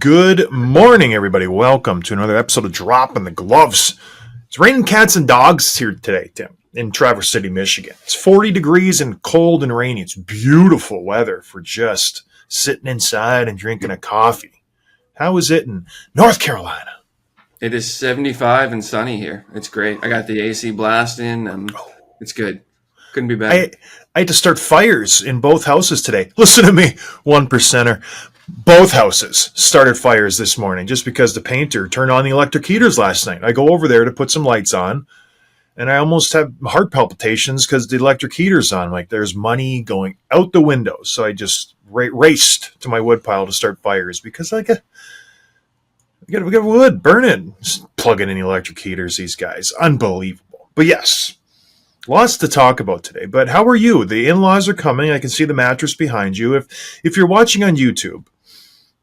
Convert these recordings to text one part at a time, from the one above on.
Good morning, everybody. Welcome to another episode of Dropping the Gloves. It's raining cats and dogs here today, Tim, in Traverse City, Michigan. It's 40 degrees and cold and rainy. It's beautiful weather for just sitting inside and drinking a coffee. How is it in North Carolina? It is 75 and sunny here. It's great. I got the AC blasting. It's good. Couldn't be better. I had to start fires in both houses today. Listen to me, 1%er. Both houses started fires this morning just because the painter turned on the electric heaters last night. I go over there to put some lights on, and I almost have heart palpitations because the electric heater's on. Like, there's money going out the window. So I just raced to my woodpile to start fires because we got wood, burn it. Just plugging in the electric heaters, these guys. Unbelievable. But yes, lots to talk about today. But how are you? The in-laws are coming. I can see the mattress behind you. If you're watching on YouTube,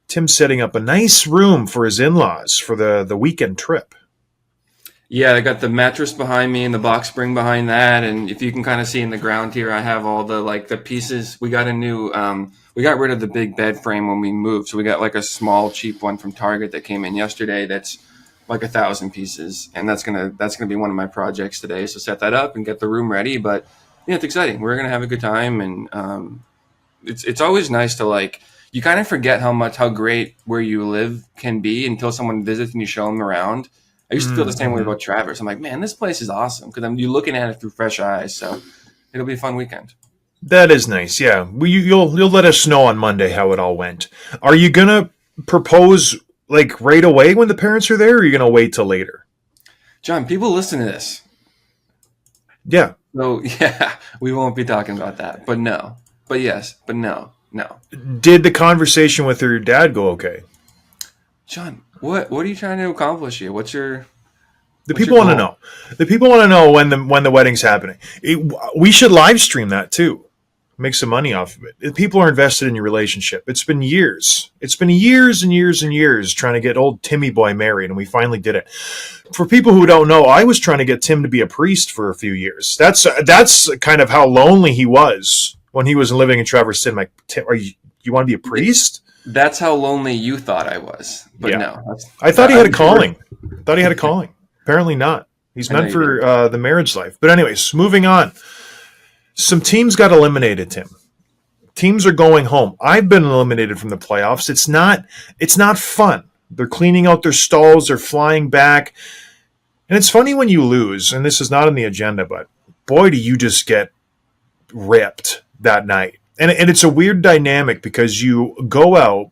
Tim's setting up a nice room for his in-laws for the weekend trip. Yeah, I got the mattress behind me and the box spring behind that. And if you can kind of see in the ground here, I have all the pieces. We got a new, we got rid of the big bed frame when we moved. So we got like a small, cheap one from Target that came in yesterday. That's like 1,000 pieces. And that's going to be one of my projects today. So set that up and get the room ready. But yeah, it's exciting. We're going to have a good time. And it's always nice to you kind of forget how great where you live can be until someone visits and you show them around. I used to feel the same way about Traverse. I'm like, man, this place is awesome because you're looking at it through fresh eyes. So it'll be a fun weekend. That is nice. Yeah, you'll let us know on Monday how it all went. Are you gonna propose right away when the parents are there, or are you gonna wait till later? John, people listen to this. Yeah. So yeah, we won't be talking about that. But no. But yes. But no. No. Did the conversation with your dad go okay? John, what are you trying to accomplish here? The people want to know. The people want to know when the wedding's happening. We should live stream that too. Make some money off of it. People are invested in your relationship. It's been years. It's been years and years and years trying to get old Timmy boy married, and we finally did it. For people who don't know, I was trying to get Tim to be a priest for a few years. That's kind of how lonely he was when he was living in Traverse City. I'm like, Tim, you want to be a priest? That's how lonely you thought I was. But yeah. No. I thought he had a calling. Apparently not. He's meant for the marriage life. But anyways, moving on. Some teams got eliminated, Tim. Teams are going home. I've been eliminated from the playoffs. It's not fun. They're cleaning out their stalls. They're flying back. And it's funny when you lose, and this is not on the agenda, but boy, do you just get ripped that night. And it's a weird dynamic because you go out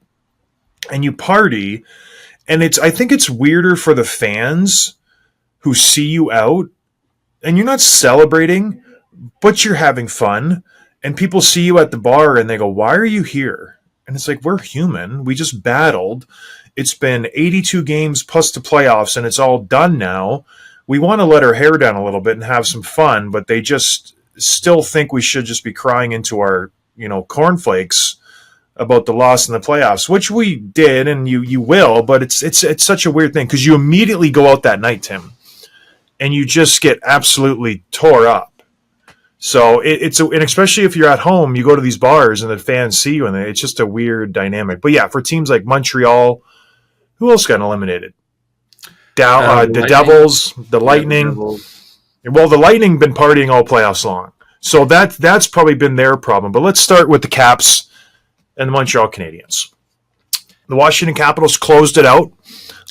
and you party, and I think it's weirder for the fans who see you out, and you're not celebrating, but you're having fun, and people see you at the bar and they go, "Why are you here?" And it's like, we're human. We just battled. It's been 82 games plus the playoffs, and it's all done now. We want to let our hair down a little bit and have some fun, but they just still think we should just be crying into our cornflakes about the loss in the playoffs, which we did, and you will, but it's such a weird thing because you immediately go out that night, Tim, and you just get absolutely tore up. So and especially if you're at home, you go to these bars and the fans see you, and it's just a weird dynamic. But yeah, for teams like Montreal, who else got eliminated? The Devils, the Lightning. Well, the Lightning been partying all playoffs long. So that's probably been their problem. But let's start with the Caps and the Montreal Canadiens. The Washington Capitals closed it out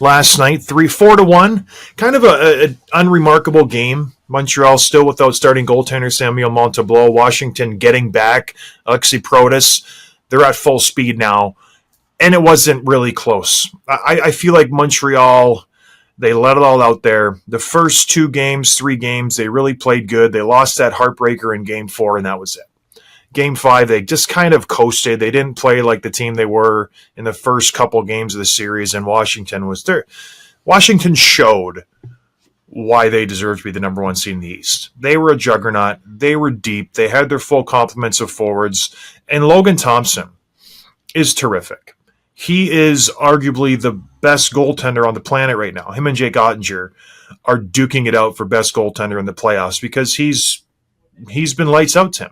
last night, 4-1. Kind of an unremarkable game. Montreal still without starting goaltender Samuel Montembeault. Washington getting back Alexi Protas. They're at full speed now. And it wasn't really close. I feel like Montreal, they let it all out there. The first 3 games, they really played good. They lost that heartbreaker in Game 4, and that was it. Game 5, they just kind of coasted. They didn't play like the team they were in the first couple games of the series, and Washington was there. Washington showed why they deserve to be the number 1 seed in the East. They were a juggernaut. They were deep. They had their full complements of forwards. And Logan Thompson is terrific. He is arguably the best goaltender on the planet right now. Him and Jake Ottinger are duking it out for best goaltender in the playoffs because he's been lights out, Tim.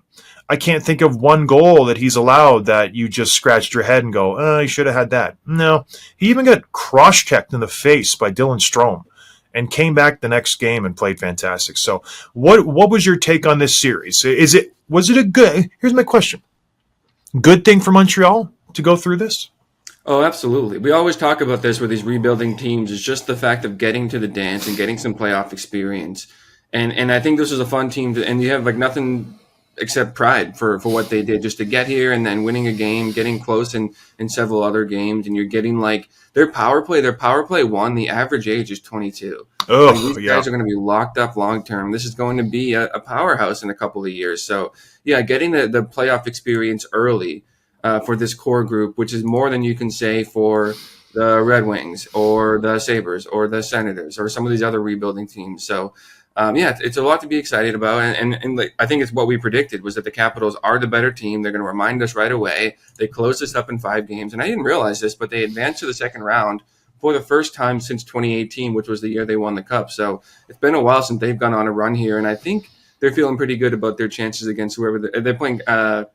I can't think of one goal that he's allowed that you just scratched your head and go, oh, he should have had that. No, he even got cross-checked in the face by Dylan Strome and came back the next game and played fantastic. So what was your take on this series? Was it a good, here's my question, good thing for Montreal to go through this? Oh, absolutely. We always talk about this with these rebuilding teams. It's just the fact of getting to the dance and getting some playoff experience. And I think this is a fun team and you have like nothing except pride for what they did just to get here and then winning a game, getting close in several other games. And you're getting like their power play won. The average age is 22. Oh, like, these guys are going to be locked up long term. This is going to be a powerhouse in a couple of years. So yeah, getting the playoff experience early for this core group, which is more than you can say for the Red Wings or the Sabres or the Senators or some of these other rebuilding teams. So yeah, it's a lot to be excited about. And like, I think it's what we predicted was that the Capitals are the better team. They're going to remind us right away. They closed this up in 5 games. And I didn't realize this, but they advanced to the second round for the first time since 2018, which was the year they won the Cup. So it's been a while since they've gone on a run here. And I think they're feeling pretty good about their chances against whoever they're playing.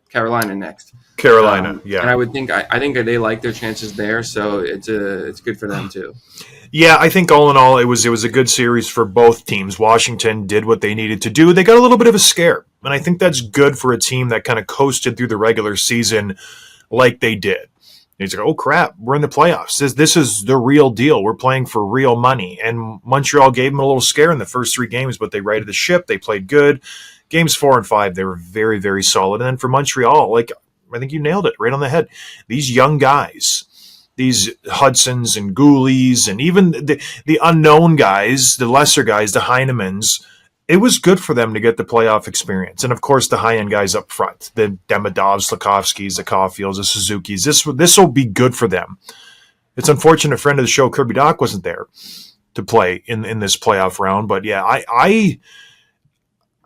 Carolina next. Carolina, yeah. And I would think I think they like their chances there, so it's good for them too. Yeah, I think all in all, it was a good series for both teams. Washington did what they needed to do. They got a little bit of a scare, and I think that's good for a team that kind of coasted through the regular season like they did. He's like, oh crap, we're in the playoffs. This is the real deal. We're playing for real money. And Montreal gave them a little scare in the first 3 games, but they righted the ship. They played good. Games 4 and 5, they were very, very solid. And then for Montreal, like I think you nailed it right on the head. These young guys, these Hudsons and Ghoulies, and even the unknown guys, the lesser guys, the Heinemans, it was good for them to get the playoff experience. And, of course, the high-end guys up front, the Demidovs, Slafkovskys, the Caulfields, the Suzukis, this will be good for them. It's unfortunate a friend of the show, Kirby Doc, wasn't there to play in this playoff round. But, yeah, I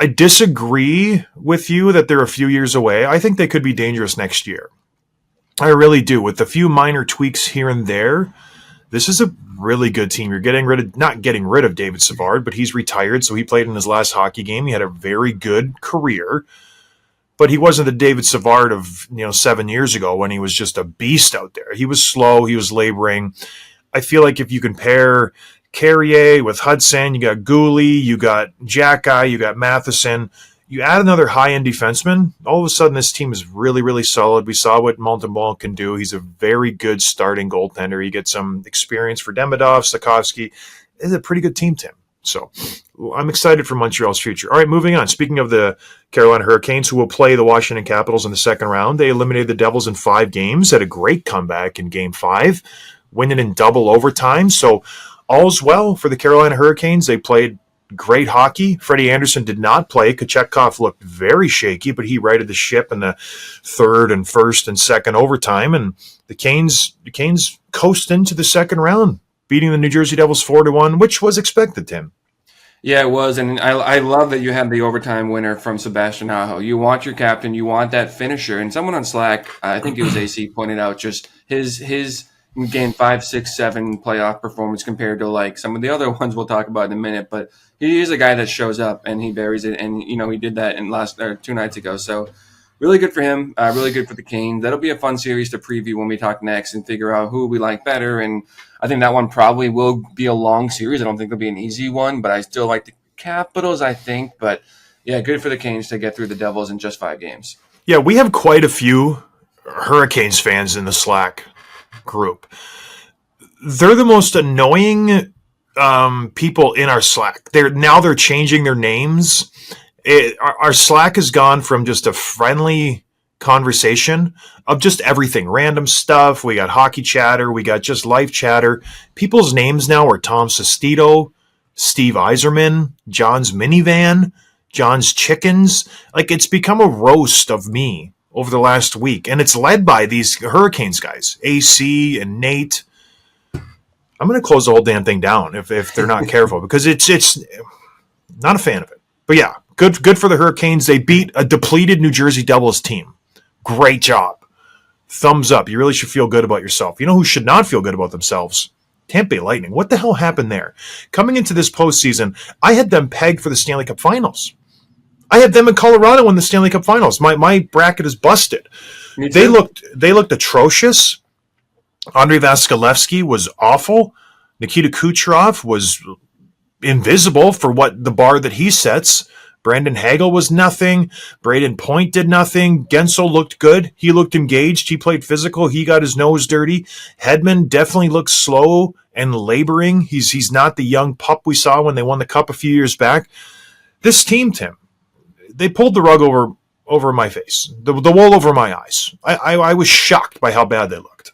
disagree with you that they're a few years away. I think they could be dangerous next year. I really do. With a few minor tweaks here and there, this is a really good team. You're not getting rid of David Savard, but he's retired, so he played in his last hockey game. He had a very good career, but he wasn't the David Savard of 7 years ago when he was just a beast out there. He was slow. He was laboring. I feel like if you compare Carrier with Hudson, you got Gooley, you got Jackeye, you got Matheson. You add another high-end defenseman, all of a sudden this team is really, really solid. We saw what Montembeault can do. He's a very good starting goaltender. You get some experience for Demidov, Slafkovsky. It's a pretty good team, Tim. So I'm excited for Montreal's future. All right, moving on. Speaking of the Carolina Hurricanes, who will play the Washington Capitals in the second round, they eliminated the Devils in 5 games, had a great comeback in Game 5, winning in double overtime. So all's well for the Carolina Hurricanes. They played great hockey. Freddie Anderson did not play. Kochetkov looked very shaky, but he righted the ship in the third and first and second overtime. And the Canes coast into the second round, beating the New Jersey Devils 4-1, which was expected, Tim. Yeah, it was. And I love that you had the overtime winner from Sebastian Aho. You want your captain. You want that finisher. And someone on Slack, I think it was AC, pointed out just his Game 5, 6, 7 playoff performance compared to like some of the other ones we'll talk about in a minute. But he is a guy that shows up and he buries it. And, he did that in 2 nights ago. So really good for him. Really good for the Canes. That'll be a fun series to preview when we talk next and figure out who we like better. And I think that one probably will be a long series. I don't think it'll be an easy one, but I still like the Capitals, I think. But yeah, good for the Canes to get through the Devils in just 5 games. Yeah, we have quite a few Hurricanes fans in the Slack group. They're the most annoying people in our Slack. They're changing their names. Our Slack has gone from just a friendly conversation of just everything, random stuff. We got hockey chatter. We got just life chatter. People's names now are Tom Sestito, Steve Yzerman, John's Minivan, John's Chickens. Like, it's become a roast of me over the last week, and it's led by these Hurricanes guys, AC and Nate. I'm going to close the whole damn thing down if they're not careful, because it's not a fan of it. But yeah, good for the Hurricanes. They beat a depleted New Jersey Devils team. Great job. Thumbs up. You really should feel good about yourself. You know who should not feel good about themselves? Tampa Bay Lightning. What the hell happened there? Coming into this postseason, I had them pegged for the Stanley Cup Finals. I had them in Colorado in the Stanley Cup Finals. My bracket is busted. Me They too. looked atrocious. Andrei Vasilevsky was awful. Nikita Kucherov was invisible for what the bar that he sets. Brandon Hagel was nothing. Braden Point did nothing. Gensel looked good. He looked engaged. He played physical. He got his nose dirty. Hedman definitely looks slow and laboring. He's not the young pup we saw when they won the cup a few years back. This team, Tim, they pulled the rug over my face, the wool over my eyes. I was shocked by how bad they looked.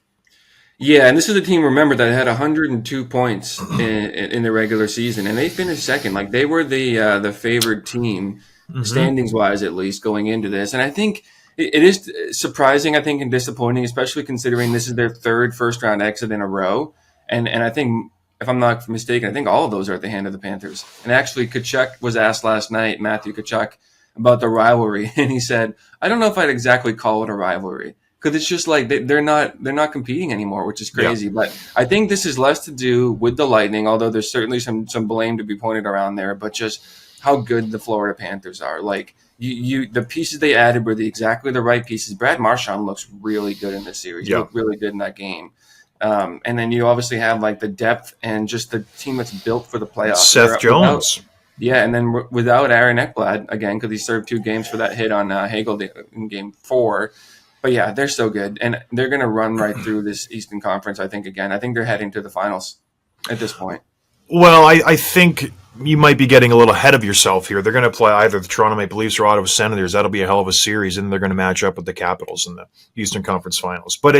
Yeah, and this is a team, remember, that had 102 points in the regular season, and they finished second. Like, they were the favored team, standings-wise at least, going into this. And I think it is surprising, I think, and disappointing, especially considering this is their third first-round exit in a row. And I think, if I'm not mistaken, I think all of those are at the hand of the Panthers. And actually, Tkachuk was asked last night, Matthew Tkachuk, about the rivalry, and he said, I don't know if I'd exactly call it a rivalry. Because it's just like they're not competing anymore, which is crazy. Yeah. But I think this is less to do with the Lightning, although there's certainly some blame to be pointed around there. But just how good the Florida Panthers are. Like the pieces they added were exactly the right pieces. Brad Marchand looks really good in this series. Yeah. He looked really good in that game. And then you obviously have like the depth and just the team that's built for the playoffs. Seth Jones. And then without Aaron Ekblad again, because he served 2 games for that hit on Hagel in Game 4. But yeah, they're so good, and they're going to run right through this Eastern Conference, I think, again. I think they're heading to the finals at this point. Well, I think you might be getting a little ahead of yourself here. They're going to play either the Toronto Maple Leafs or Ottawa Senators. That'll be a hell of a series, and they're going to match up with the Capitals in the Eastern Conference Finals. But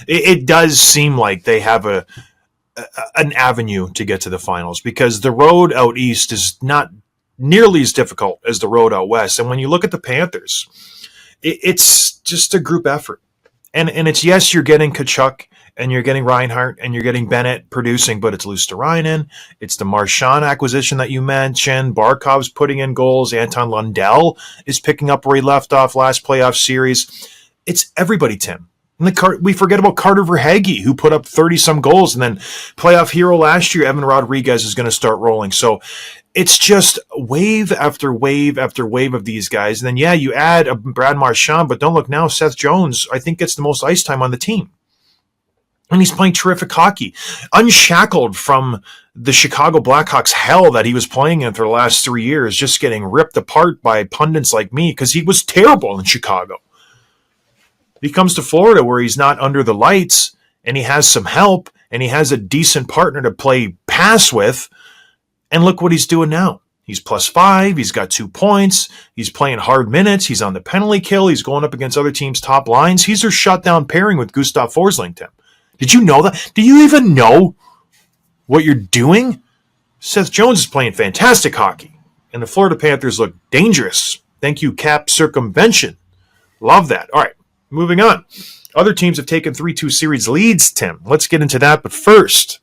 it does seem like they have an avenue to get to the finals, because the road out east is not nearly as difficult as the road out west. And when you look at the Panthers, it's just a group effort. And it's, yes, you're getting Tkachuk and you're getting Reinhart and you're getting Bennett producing, but it's Luosterainen. It's the Marchand acquisition that you mentioned. Barkov's putting in goals. Anton Lundell is picking up where he left off last playoff series. It's everybody, Tim. And we forget about Carter Verhaeghe, who put up 30-some goals, and then playoff hero last year, Evan Rodriguez, is going to start rolling. So it's just wave after wave after wave of these guys. And then, yeah, you add a Brad Marchand, but don't look now, Seth Jones, I think, gets the most ice time on the team. And he's playing terrific hockey, unshackled from the Chicago Blackhawks hell that he was playing in for the last 3 years, just getting ripped apart by pundits like me because he was terrible in Chicago. He comes to Florida where he's not under the lights and he has some help and he has a decent partner to play pass with. And look what he's doing now. He's +5. He's got 2 points. He's playing hard minutes. He's on the penalty kill. He's going up against other teams' top lines. He's their shutdown pairing with Gustav Forsling, Tim. Did you know that? Do you even know what you're doing? Seth Jones is playing fantastic hockey. And the Florida Panthers look dangerous. Thank you, cap circumvention. Love that. All right. Moving on. Other teams have taken 3-2 series leads, Tim. Let's get into that. But first,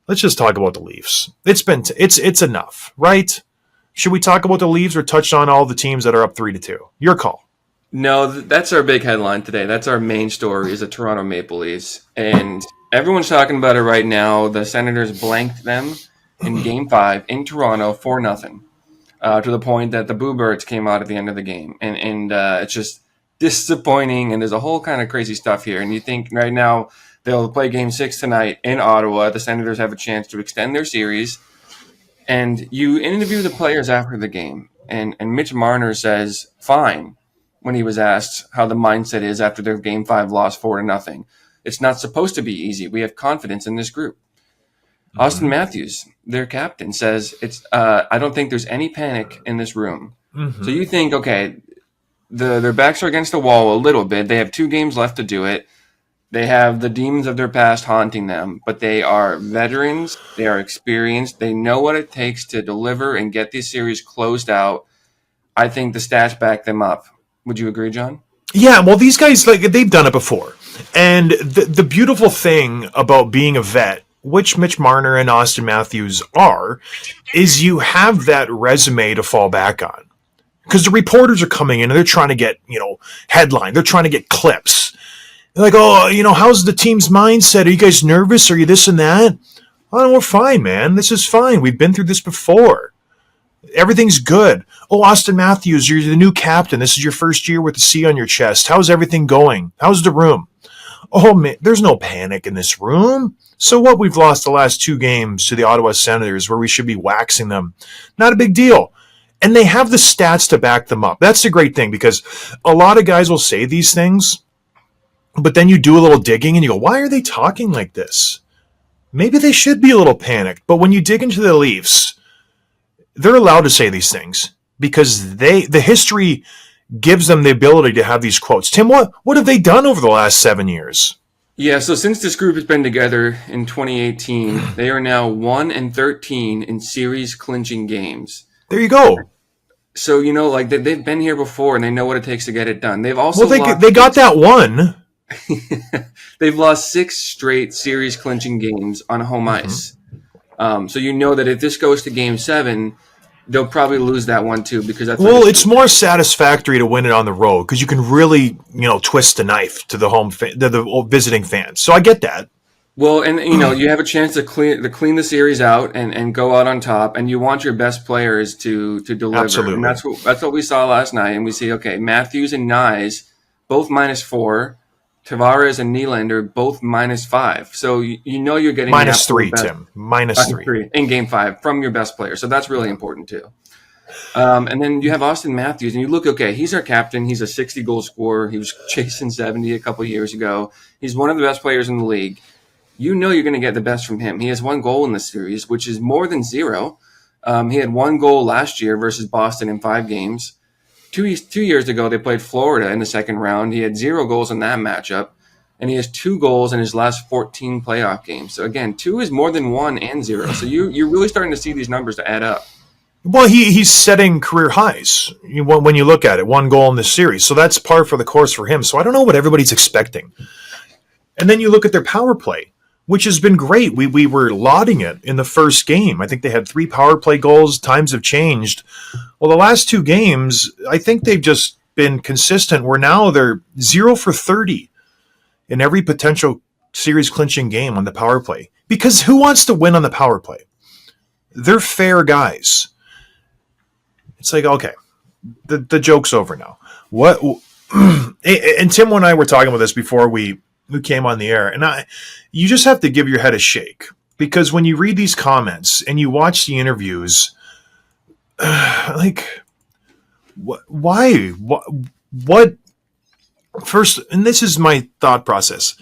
let's just talk about the Leafs. It's enough, right? Should we talk about the Leafs or touch on all the teams that are up 3-2? Your call. No, that's our big headline today. That's our main story, is the Toronto Maple Leafs. And everyone's talking about it right now. The Senators blanked them in Game 5 in Toronto 4-0, to the point that the Boo Birds came out at the end of the game. And it's just disappointing, and there's a whole kind of crazy stuff here. And you think right now they'll play Game 6 tonight in Ottawa. The Senators have a chance to extend their series. And you interview the players after the game, and Mitch Marner says, fine, when he was asked how the mindset is after their Game 5 loss 4-0. It's not supposed to be easy. We have confidence in this group. Mm-hmm. Austin Matthews, their captain, says, I don't think there's any panic in this room. Mm-hmm. So you think, okay, their backs are against the wall a little bit. They have 2 games left to do it. They have the demons of their past haunting them, but they are veterans. They are experienced. They know what it takes to deliver and get these series closed out. I think the stats back them up. Would you agree, John? Yeah, well, these guys, they've done it before. And the beautiful thing about being a vet, which Mitch Marner and Austin Matthews are, is you have that resume to fall back on. Because the reporters are coming in and they're trying to get, headline. They're trying to get clips. They're like, oh, how's the team's mindset? Are you guys nervous? Are you this and that? Oh, no, we're fine, man. This is fine. We've been through this before. Everything's good. Oh, Austin Matthews, you're the new captain. This is your first year with the C on your chest. How's everything going? How's the room? Oh, man, there's no panic in this room. So what? We've lost the last 2 games to the Ottawa Senators where we should be waxing them. Not a big deal. And they have the stats to back them up. That's the great thing, because a lot of guys will say these things, but then you do a little digging and you go, why are they talking like this? Maybe they should be a little panicked. But when you dig into the Leafs, they're allowed to say these things because the history gives them the ability to have these quotes. Tim, what have they done over the last 7 years? Yeah, so since this group has been together in 2018, they are now 1-13 in series clinching games. There you go. So, like they've been here before and they know what it takes to get it done. They've also they got that one. They've lost 6 straight series clinching games on home ice. So you know that if this goes to Game 7, they'll probably lose that one too, because that's it's more satisfactory to win it on the road because you can really twist the knife to the visiting fans. So I get that. Well, and you have a chance to clean the series out and go out on top, and you want your best players to deliver. Absolutely. And that's what we saw last night, and we see Matthews and Nyes both -4. Tavares and Nylander both -5. So you're getting -3, Tim. -3 in Game 5 from your best player. So that's really important too. And then you have Austin Matthews, and you look, he's our captain. He's a 60-goal scorer. He was chasing 70 a couple years ago. He's one of the best players in the league. You're going to get the best from him. He has 1 goal in this series, which is more than 0. He had 1 goal last year versus Boston in 5 games. 2 years ago, they played Florida in the second round. He had 0 goals in that matchup, and he has 2 goals in his last 14 playoff games. So again, 2 is more than 1 and 0. So you're really starting to see these numbers to add up. Well, he's setting career highs when you look at it. 1 goal in this series, so that's par for the course for him. So I don't know what everybody's expecting. And then you look at their power play, which has been great. We were lauding it in the first game. I think they had 3 power play goals. Times have changed. Well, the last 2 games, I think they've just been consistent, where now they're 0 for 30 in every potential series clinching game on the power play. Because who wants to win on the power play? They're fair guys. It's like, okay, the joke's over now. What? And Tim and I were talking about this before we came on the air, and you just have to give your head a shake, because when you read these comments and you watch the interviews, why? What? First, and this is my thought process.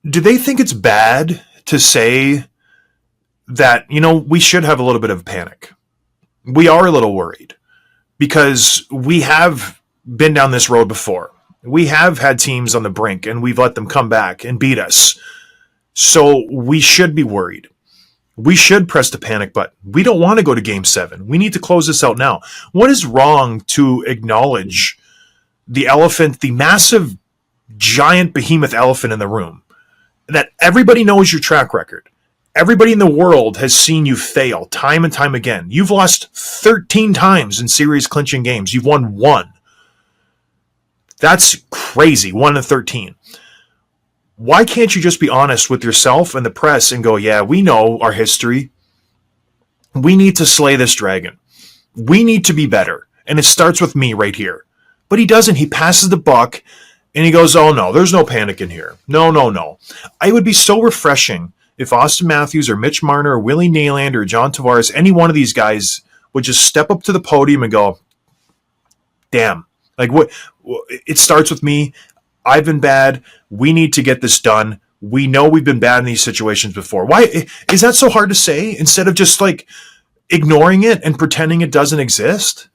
Do they think it's bad to say that, we should have a little bit of panic? We are a little worried because we have been down this road before. We have had teams on the brink and we've let them come back and beat us. So we should be worried. We should press the panic button. We don't want to go to Game 7. We need to close this out now. What is wrong to acknowledge the elephant, the massive, giant behemoth elephant in the room, that everybody knows your track record? Everybody in the world has seen you fail time and time again. You've lost 13 times in series clinching games. You've won 1. That's crazy, 1-13. Why can't you just be honest with yourself and the press and go, yeah, we know our history. We need to slay this dragon. We need to be better. And it starts with me right here. But he doesn't. He passes the buck and he goes, oh, no, there's no panic in here. No. It would be so refreshing if Austin Matthews or Mitch Marner or Willie Nylander or John Tavares, any one of these guys would just step up to the podium and go, damn, what? It starts with me. I've been bad. We need to get this done. We know we've been bad in these situations before. Why is that so hard to say instead of just ignoring it and pretending it doesn't exist?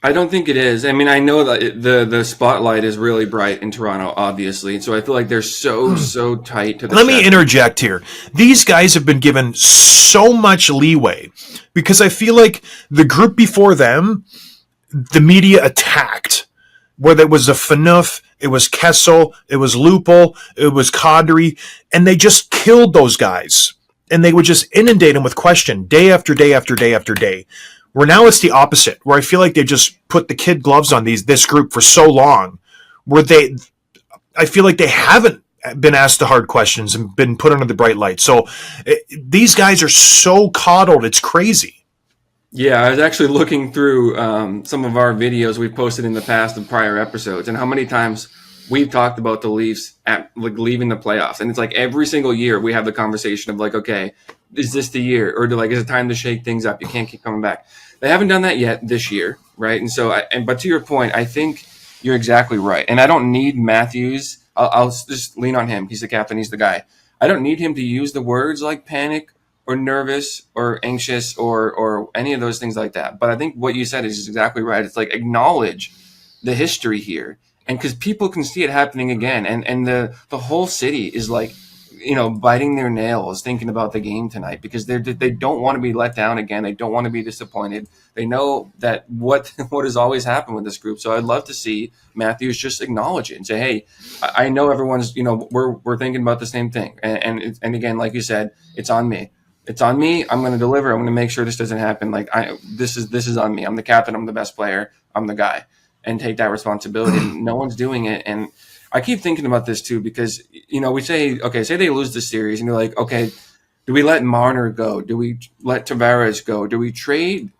I don't think it is. I mean, I know that the spotlight is really bright in Toronto, obviously. So I feel like they're so tight to the Let me interject here. These guys have been given so much leeway because I feel like the group before them, the media attacked. Where there was a Phaneuf, it was Kessel, it was Lupul, it was Kadri, and they just killed those guys. And they would just inundate them with question day after day after day after day. Where now it's the opposite, where I feel like they just put the kid gloves on this group for so long, where I feel like they haven't been asked the hard questions and been put under the bright light. So these guys are so coddled, it's crazy. Yeah, I was actually looking through some of our videos we've posted in the past of prior episodes, and how many times we've talked about the Leafs at like leaving the playoffs, and it's like every single year we have the conversation of like, okay, is this the year, or is it time to shake things up? You can't keep coming back. They haven't done that yet this year, right? And so, but to your point, I think you're exactly right, and I don't need Matthews. I'll just lean on him. He's the captain. He's the guy. I don't need him to use the words like panic or nervous or anxious or any of those things like that. But I think what you said is exactly right. It's like acknowledge the history here. And because people can see it happening again. And the whole city is like, biting their nails thinking about the game tonight because they don't want to be let down again. They don't want to be disappointed. They know that what has always happened with this group. So I'd love to see Matthews just acknowledge it and say, hey, I know everyone's, we're thinking about the same thing. And again, like you said, it's on me. It's on me. I'm going to deliver. I'm going to make sure this doesn't happen. Like this is on me. I'm the captain. I'm the best player. I'm the guy, and take that responsibility. No one's doing it. And I keep thinking about this too, because, we say, okay, say they lose the series and you're like, okay, do we let Marner go? Do we let Tavares go? Do we trade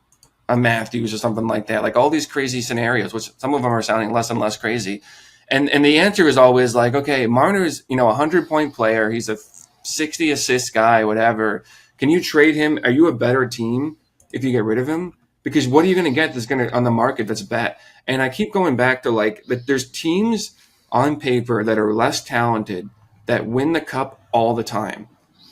a Matthews or something like that? Like all these crazy scenarios, which some of them are sounding less and less crazy. And the answer is always like, okay, Marner's, a 100-point player. He's a 60 assist guy, whatever. Can you trade him? Are you a better team if you get rid of him? Because what are you going to get that's going to on the market that's bad? And I keep going back to like that. There's teams on paper that are less talented that win the cup all the time.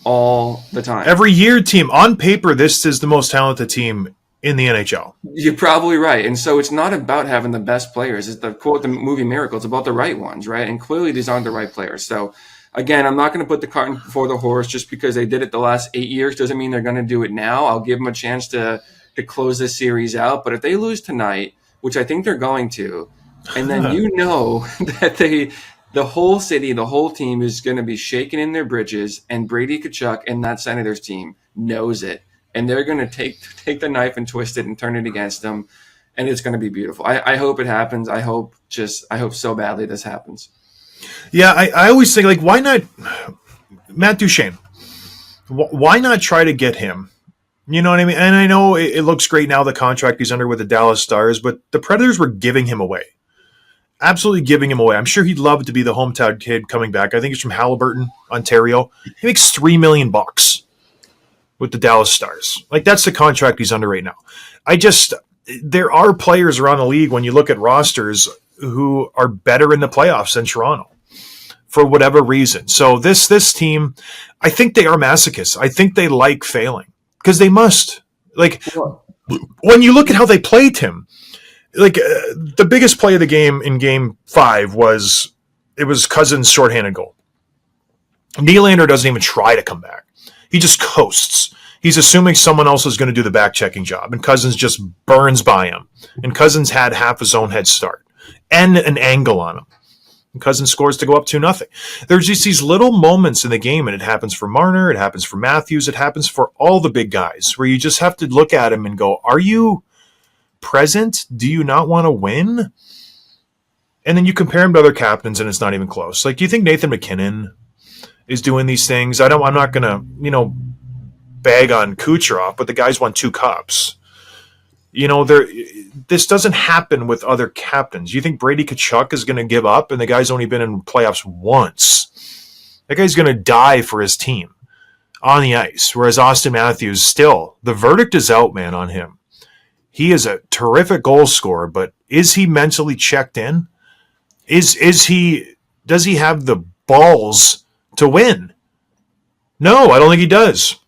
Every year, team on paper, this is the most talented team in the NHL. You're probably right. And so it's not about having the best players. It's the quote, the movie Miracle. It's about the right ones, right? And clearly these aren't the right players. So again, I'm not going to put the cart before the horse. Just because they did it the last 8 years doesn't mean they're going to do it now. I'll give them a chance to close this series out. But if they lose tonight, which I think they're going to, and then that the whole city, the whole team is going to be shaking in their britches, and Brady Tkachuk and that Senators team knows it. And they're going to take the knife and twist it and turn it against them. And it's going to be beautiful. I hope it happens. I hope so badly this happens. Yeah, I always think, like, why not Matt Duchene? Why not try to get him? You know what I mean? And I know it looks great now, the contract he's under with the Dallas Stars, but the Predators were giving him away. Absolutely giving him away. I'm sure he'd love to be the hometown kid coming back. I think he's from Haliburton, Ontario. He makes $3 million with the Dallas Stars. Like, that's the contract he's under right now. There are players around the league, when you look at rosters, who are better in the playoffs than Toronto for whatever reason. So this team, I think they are masochists. I think they like failing because they must. Like, when you look at how they played him, like the biggest play of the game in Game 5 was Cousins' shorthanded goal. Nylander doesn't even try to come back. He just coasts. He's assuming someone else is going to do the back-checking job, and Cousins just burns by him. And Cousins had half his own head start and an angle on him. And Cousins scores to go up 2-0. There's just these little moments in the game, and it happens for Marner, it happens for Matthews, it happens for all the big guys, where you just have to look at him and go, are you present? Do you not want to win? And then you compare him to other captains, and it's not even close. Like, do you think Nathan McKinnon is doing these things? I'm not going to, bag on Kucherov, but the guy's won 2 cups. This doesn't happen with other captains. You think Brady Tkachuk is going to give up, and the guy's only been in playoffs once? That guy's going to die for his team on the ice, whereas Austin Matthews, still, the verdict is out, man, on him. He is a terrific goal scorer, but is he mentally checked in? Does he have the balls to win? No, I don't think he does.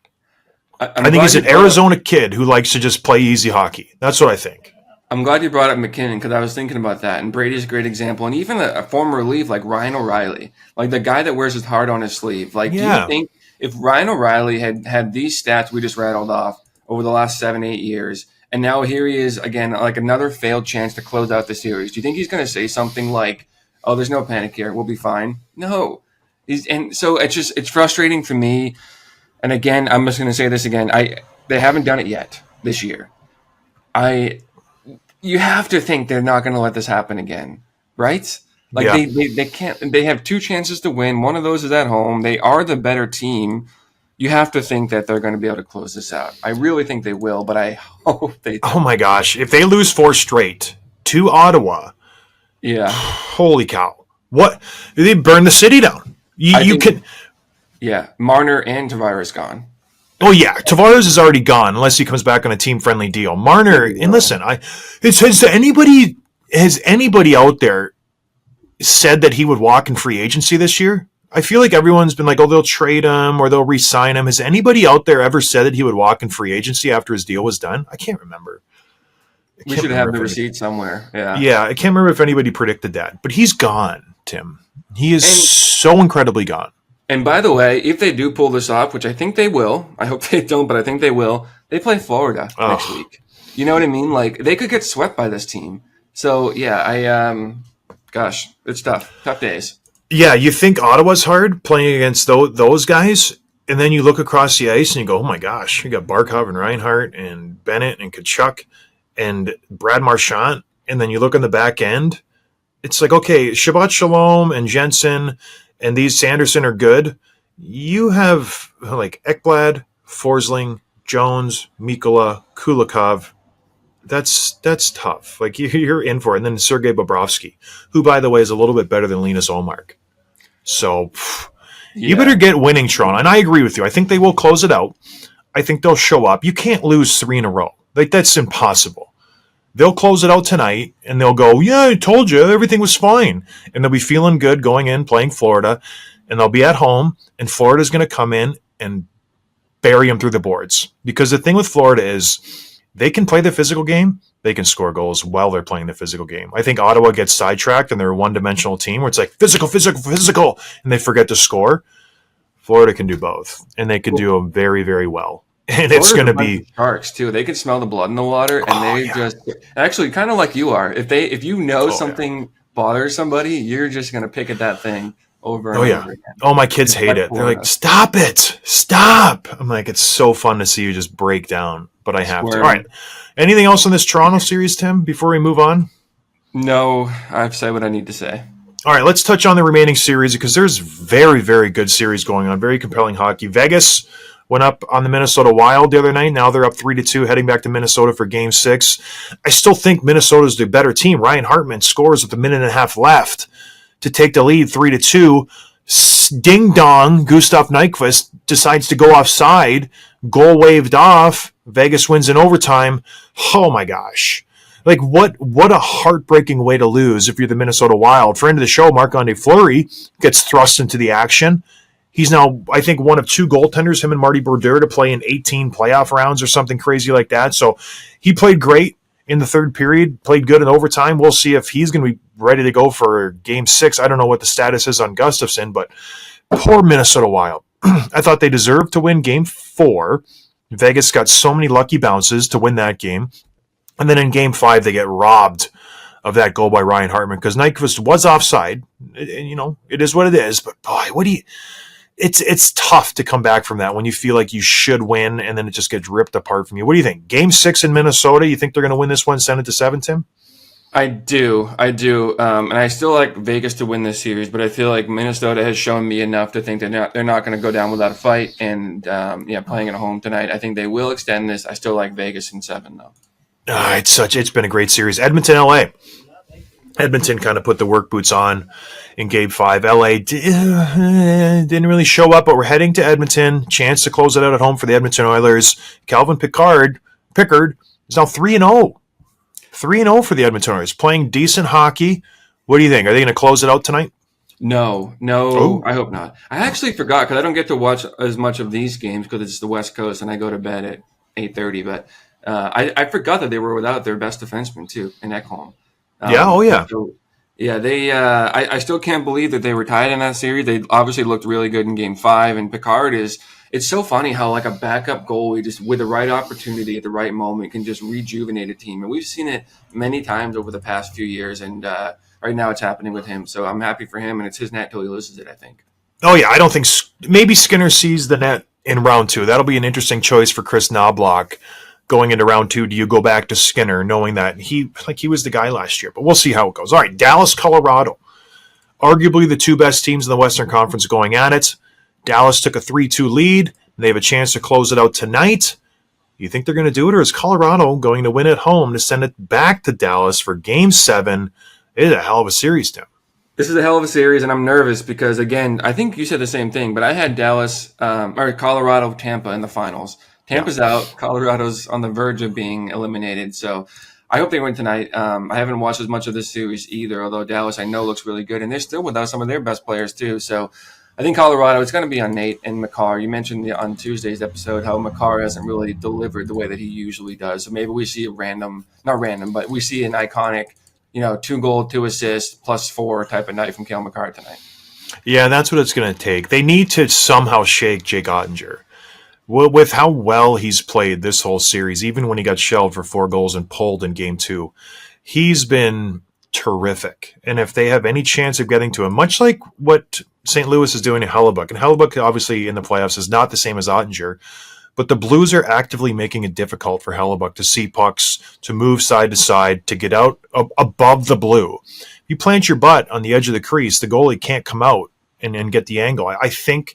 I think he's an Arizona kid who likes to just play easy hockey. That's what I think. I'm glad you brought up McKinnon, because I was thinking about that. And Brady's a great example. And even a former Leaf like Ryan O'Reilly, like the guy that wears his heart on his sleeve. Like, yeah. Do you think if Ryan O'Reilly had these stats we just rattled off over the last 7-8 years, and now here he is again, like another failed chance to close out the series, do you think he's going to say something like, oh, there's no panic here, we'll be fine? No. And so it's frustrating for me. And again, I'm just going to say this again. They haven't done it yet this year. You have to think they're not going to let this happen again, right? Like, yeah. They can't. They have 2 chances to win. One of those is at home. They are the better team. you have to think that they're going to be able to close this out. I really think they will, but I hope they don't. Oh my gosh. If they lose 4 straight to Ottawa, Yeah. holy cow. What? They burn the city down. You can. Yeah. Marner and Tavares gone. Oh yeah, Tavares is already gone unless he comes back on a team-friendly deal. Marner, and listen, has anybody out there said that he would walk in free agency this year? I feel like everyone's been like, oh, they'll trade him or they'll re-sign him. Has anybody out there ever said that he would walk in free agency after his deal was done? I can't remember. We should have the receipt somewhere. Yeah. Yeah, I can't remember if anybody predicted that, but he's gone, Tim. He is so incredibly gone. And by the way, if they do pull this off, which I think they will, I hope they don't, but I think they will, they play Florida next week. You know what I mean? Like, they could get swept by this team. So, yeah, gosh, it's tough. Tough days. Yeah, you think Ottawa's hard playing against those guys, and then you look across the ice and you go, oh my gosh, you got Barkov and Reinhart and Bennett and Kachuk and Brad Marchand, and then you look on the back end, it's like, okay, Shabbat Shalom and Jensen and these Sanderson are good. You have like Ekblad, Forsling, Jones, Mikula, Kulikov. That's tough. Like you're in for it. And then Sergei Bobrovsky, who, by the way, is a little bit better than Linus Ullmark. So you better get winning, Toronto. And I agree with you. I think they will close it out. I think they'll show up. You can't lose 3 in a row. Like that's impossible. They'll close it out tonight, and they'll go, yeah, I told you, everything was fine. And they'll be feeling good going in, playing Florida, and they'll be at home, and Florida's going to come in and bury them through the boards. Because the thing with Florida is they can play the physical game, they can score goals while they're playing the physical game. I think Ottawa gets sidetracked, and they're a one-dimensional team where it's like physical, and they forget to score. Florida can do both, and they can do them very, very well. And it's going to be sharks too. They can smell the blood in the water, and just actually kind of like you are. If you know something bothers somebody, you're just going to pick at that thing over and over again. Oh, my kids hate it. They're like, "Stop it! Stop!" I'm like, it's so fun to see you just break down, but I have to. All right. Anything else on this Toronto series, Tim? Before we move on. No, I've said what I need to say. All right, let's touch on the remaining series because there's very, very good series going on. Very compelling hockey. Vegas went up on the Minnesota Wild the other night. Now they're up 3-2, heading back to Minnesota for Game 6. I still think Minnesota's the better team. Ryan Hartman scores with a minute and a half left to take the lead 3-2. Ding dong, Gustav Nyquist decides to go offside. Goal waved off. Vegas wins in overtime. Oh my gosh. Like what a heartbreaking way to lose if you're the Minnesota Wild. Friend of the show, Marc-Andre Fleury, gets thrust into the action. He's now, I think, one of 2 goaltenders, him and Marty Brodeur, to play in 18 playoff rounds or something crazy like that. So he played great in the third period, played good in overtime. We'll see if he's going to be ready to go for Game 6. I don't know what the status is on Gustafsson, but poor Minnesota Wild. I thought they deserved to win Game 4. Vegas got so many lucky bounces to win that game. And then in Game 5, they get robbed of that goal by Ryan Hartman because Nyquist was offside. And, it is what it is. But, boy, it's tough to come back from that when you feel like you should win and then it just gets ripped apart from you. What do you think? Game 6 in Minnesota, you think they're going to win this one, send it to 7, Tim? I do. And I still like Vegas to win this series, but I feel like Minnesota has shown me enough to think they're not going to go down without a fight. And, playing at home tonight, I think they will extend this. I still like Vegas in 7, though. It's been a great series. Edmonton, LA. Edmonton kind of put the work boots on in Game 5. LA didn't really show up, but we're heading to Edmonton. Chance to close it out at home for the Edmonton Oilers. Calvin Pickard is now 3-0. 3-0 for the Edmonton Oilers, playing decent hockey. What do you think? Are they going to close it out tonight? No, oh. I hope not. I actually forgot because I don't get to watch as much of these games because it's the West Coast and I go to bed at 8:30. But I forgot that they were without their best defenseman too in Ekholm. They. I still can't believe that they were tied in that series. They obviously looked really good in Game 5, and Pickard is. It's so funny how like a backup goalie just with the right opportunity at the right moment can just rejuvenate a team, and we've seen it many times over the past few years. And right now it's happening with him, so I'm happy for him, and it's his net till he loses it, I think. Oh yeah, I don't think maybe Skinner sees the net in round 2. That'll be an interesting choice for Chris Knobloch. Going into round 2, do you go back to Skinner knowing that he was the guy last year? But we'll see how it goes. All right, Dallas, Colorado. Arguably the 2 best teams in the Western Conference going at it. Dallas took a 3-2 lead. They have a chance to close it out tonight. You think they're going to do it, or is Colorado going to win at home to send it back to Dallas for Game 7? It is a hell of a series, Tim. This is a hell of a series, and I'm nervous because, again, I think you said the same thing, but I had Colorado, Tampa in the finals. Tampa's out. Colorado's on the verge of being eliminated, so I hope they win tonight. I haven't watched as much of this series either, although Dallas I know looks really good, and they're still without some of their best players too. So I think Colorado, it's going to be on Nate and Makar. You mentioned on Tuesday's episode how Makar hasn't really delivered the way that he usually does. So maybe we see but we see an iconic, 2-goal, 2 assists, +4 type of night from Cale Makar tonight. Yeah, that's what it's going to take. They need to somehow shake Jake Ottinger. With how well he's played this whole series, even when he got shelled for 4 goals and pulled in Game 2, he's been terrific. And if they have any chance of getting to him, much like what St. Louis is doing to Hellebuyck, and Hellebuyck obviously in the playoffs is not the same as Ottinger, but the Blues are actively making it difficult for Hellebuyck to see pucks, to move side to side, to get out above the blue. If you plant your butt on the edge of the crease, the goalie can't come out and get the angle. I think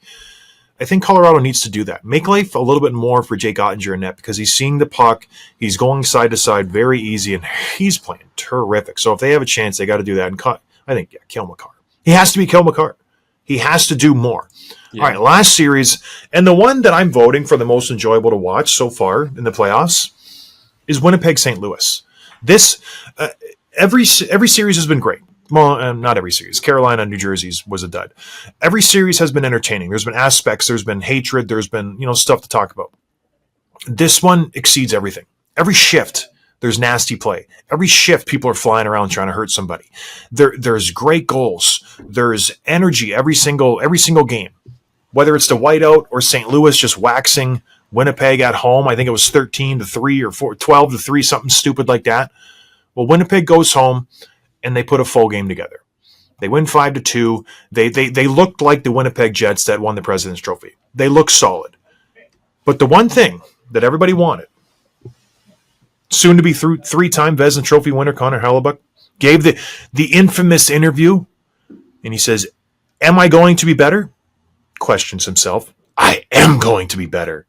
Colorado needs to do that. Make life a little bit more for Jake Ottinger in net because he's seeing the puck. He's going side to side very easy, and he's playing terrific. So if they have a chance, they got to do that. And I think, Cale Makar. He has to be Cale Makar. He has to do more. Yeah. All right, last series, and the one that I'm voting for the most enjoyable to watch so far in the playoffs is Winnipeg-St. Louis. This every series has been great. Well, not every series. Carolina, New Jersey's was a dud. Every series has been entertaining. There's been aspects. There's been hatred. There's been stuff to talk about. This one exceeds everything. Every shift, there's nasty play. Every shift, people are flying around trying to hurt somebody. There's great goals. There's energy every single game. Whether it's the whiteout or St. Louis just waxing Winnipeg at home, I think it was 13-3 or 12-3, something stupid like that. Well, Winnipeg goes home and they put a full game together. They win 5-2. They looked like the Winnipeg Jets that won the President's Trophy. They looked solid. But the one thing that everybody wanted, soon to be three-time Vezina Trophy winner Connor Hellebuyck, gave the infamous interview, and he says, "Am I going to be better?" Questions himself. I am going to be better.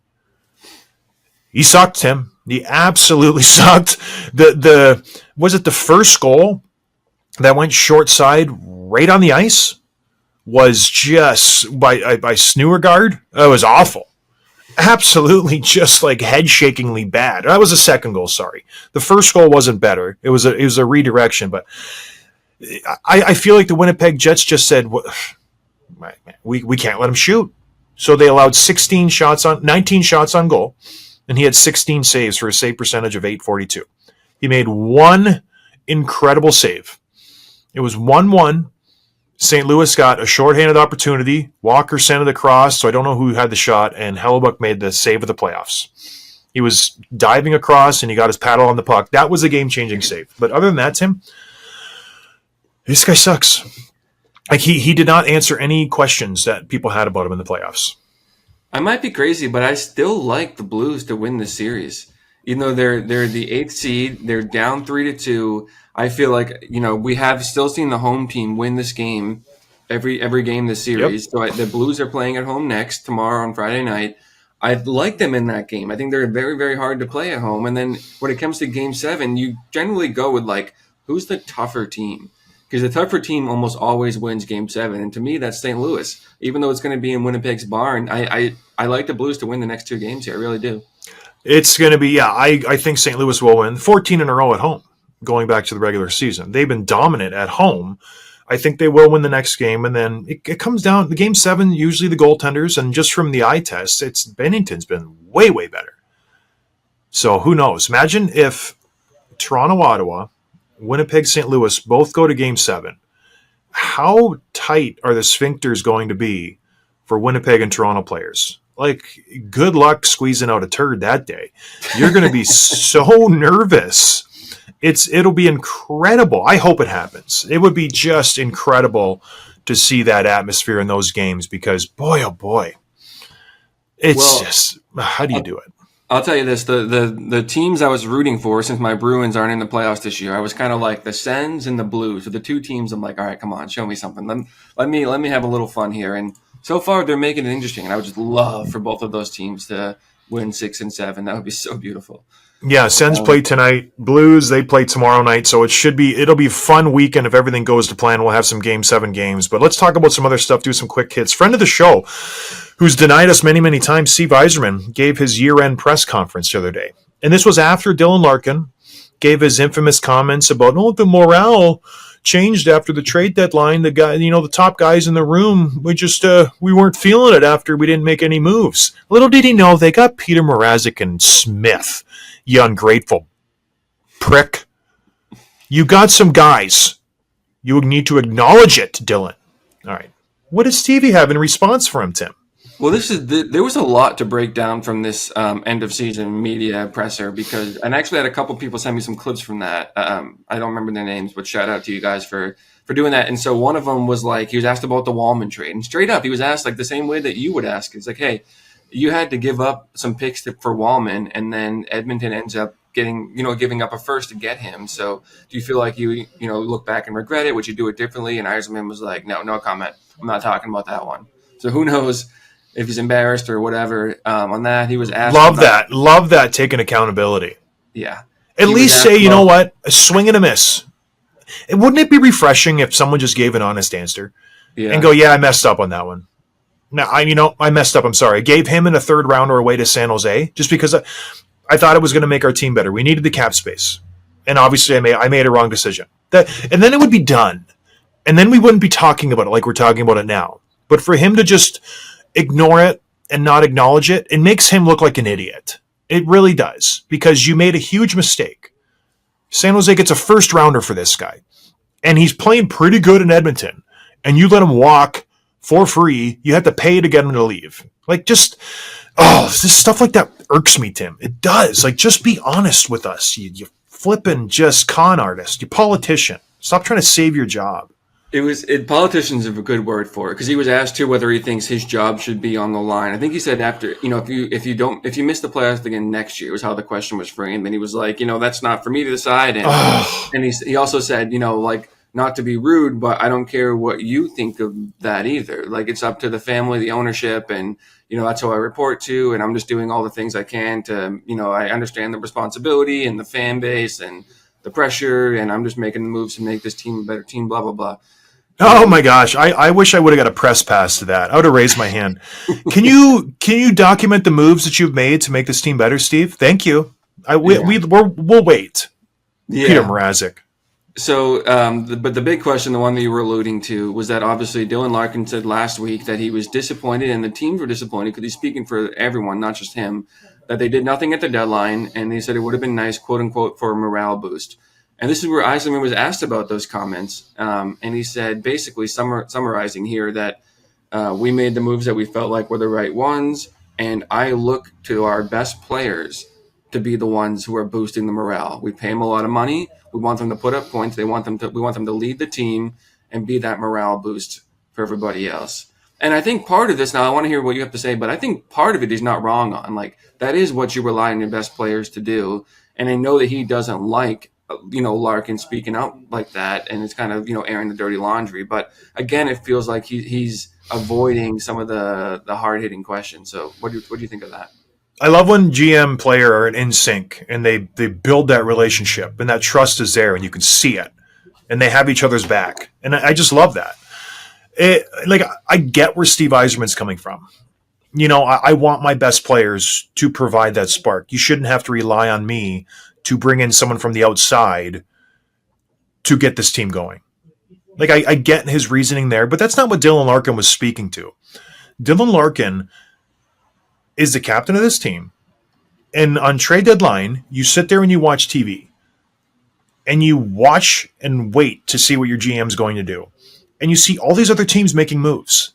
He sucked, Tim. He absolutely sucked. Was it the first goal that went short side right on the ice? Was just by Snewergaard. It was awful. Absolutely just like head-shakingly bad. That was the second goal, sorry. The first goal wasn't better. It was a redirection, but I feel like the Winnipeg Jets just said, we can't let him shoot. So they allowed 19 shots on goal, and he had 16 saves for a save percentage of .842. He made one incredible save. It was 1-1. St. Louis got a shorthanded opportunity. Walker sent it across, so I don't know who had the shot, and Hellebuyck made the save of the playoffs. He was diving across, and he got his paddle on the puck. That was a game-changing save. But other than that, Tim, this guy sucks. Like he did not answer any questions that people had about him in the playoffs. I might be crazy, but I still like the Blues to win this series. Even though they're the 8th seed, they're down 3-2. I feel like we have still seen the home team win this game every game this series. Yep. So the Blues are playing at home next tomorrow on Friday night. I like them in that game. I think they're very, very hard to play at home. And then when it comes to Game 7, you generally go with who's the tougher team? Because the tougher team almost always wins Game 7. And to me, that's St. Louis. Even though it's going to be in Winnipeg's barn, I like the Blues to win the next 2 games here. I really do. It's going to be, I think St. Louis will win 14 in a row at home going back to the regular season. They've been dominant at home. I think they will win the next game. And then it comes down to Game 7, usually the goaltenders. And just from the eye test, Bennington's been way, way better. So who knows? Imagine if Toronto, Ottawa, Winnipeg, St. Louis both go to Game 7. How tight are the sphincters going to be for Winnipeg and Toronto players? Good luck squeezing out a turd that day. You're going to be so nervous. It'll be incredible. I hope it happens. It would be just incredible to see that atmosphere in those games because, boy, oh boy, how do you do it? I'll tell you this: the teams I was rooting for, since my Bruins aren't in the playoffs this year, I was kind of like the Sens and the Blues. So the 2 teams, I'm like, all right, come on, show me something. Let me have a little fun here. And So far, they're making it interesting, and I would just love for both of those teams to win 6 and 7. That would be so beautiful. Yeah, Sens play tonight. Blues, they play tomorrow night, so it'll be a fun weekend if everything goes to plan. We'll have some Game 7 games. But let's talk about some other stuff, do some quick hits. Friend of the show, who's denied us many, many times, Steve Yzerman, gave his year-end press conference the other day. And this was after Dylan Larkin gave his infamous comments about, the morale changed after the trade deadline. The guy, the top guys in the room, we weren't feeling it after we didn't make any moves. Little did he know they got Peter Mrazek and Smith. You ungrateful prick. You got some guys. You need to acknowledge it, Dylan. All right. What does Stevie have in response for him, Tim? Well, there was a lot to break down from this end of season media presser and I actually had a couple people send me some clips from that. I don't remember their names, but shout out to you guys for doing that. And so one of them was like, he was asked about the Wallman trade, and straight up, he was asked like the same way that you would ask. It's like, hey, you had to give up some picks for Wallman, and then Edmonton ends up giving up a first to get him. So do you feel like you look back and regret it? Would you do it differently? And Yzerman was like, no comment. I'm not talking about that one. So who knows if he's embarrassed or whatever on that. He was asked. Love that taking accountability. Yeah. At least say, you know what, a swing and a miss. Wouldn't it be refreshing if someone just gave an honest answer and go, yeah, I messed up on that one. Now, I messed up. I'm sorry. I gave him in a third rounder away to San Jose just because I thought it was going to make our team better. We needed the cap space. And obviously I made a wrong decision. And then it would be done. And then we wouldn't be talking about it like we're talking about it now. But for him to just ignore it and not acknowledge it, it makes him look like an idiot. It really does, because you made a huge mistake. San Jose gets a first rounder for this guy, and he's playing pretty good in Edmonton, and you let him walk for free. You have to pay to get him to leave. Like, just, this stuff like that irks me, Tim. It does. Like, just be honest with us. You flipping just con artist. You politician. Stop trying to save your job. Politicians have a good word for it, because he was asked too whether he thinks his job should be on the line. I think he said after, if you miss the playoffs again next year, was how the question was framed. And he was like, that's not for me to decide. And he also said, like, not to be rude, but I don't care what you think of that either. Like, it's up to the family, the ownership, and, that's who I report to. And I'm just doing all the things I can to, I understand the responsibility and the fan base and the pressure, and I'm just making the moves to make this team a better team, blah, blah, blah. Oh my gosh! I wish I would have got a press pass to that. I would have raised my hand. Can you document the moves that you've made to make this team better, Steve? Thank you. We'll wait. Yeah. Peter Mrazek. So, but the big question, the one that you were alluding to, was that obviously Dylan Larkin said last week that he was disappointed, and the teams were disappointed because he's speaking for everyone, not just him, that they did nothing at the deadline, and they said it would have been nice, quote unquote, for a morale boost. And this is where Yzerman was asked about those comments. And he said, basically summarizing here, that we made the moves that we felt like were the right ones. And I look to our best players to be the ones who are boosting the morale. We pay them a lot of money. We want them to put up points. We want them to lead the team and be that morale boost for everybody else. And I think part of this, now I want to hear what you have to say, but I think part of it is not wrong on. Like, that is what you rely on your best players to do. And I know that he doesn't like Larkin speaking out like that, and it's kind of, airing the dirty laundry. But again, it feels like he's avoiding some of the hard-hitting questions. So what do you think of that? I love when GM player are in sync and they build that relationship, and that trust is there and you can see it, and they have each other's back. And I just love that. I get where Steve Yzerman's coming from. I want my best players to provide that spark. You shouldn't have to rely on me to bring in someone from the outside to get this team going. Like, I get his reasoning there, but that's not what Dylan Larkin was speaking to. Dylan Larkin is the captain of this team. And on trade deadline, you sit there and you watch TV. And you watch and wait to see what your GM's going to do. And you see all these other teams making moves,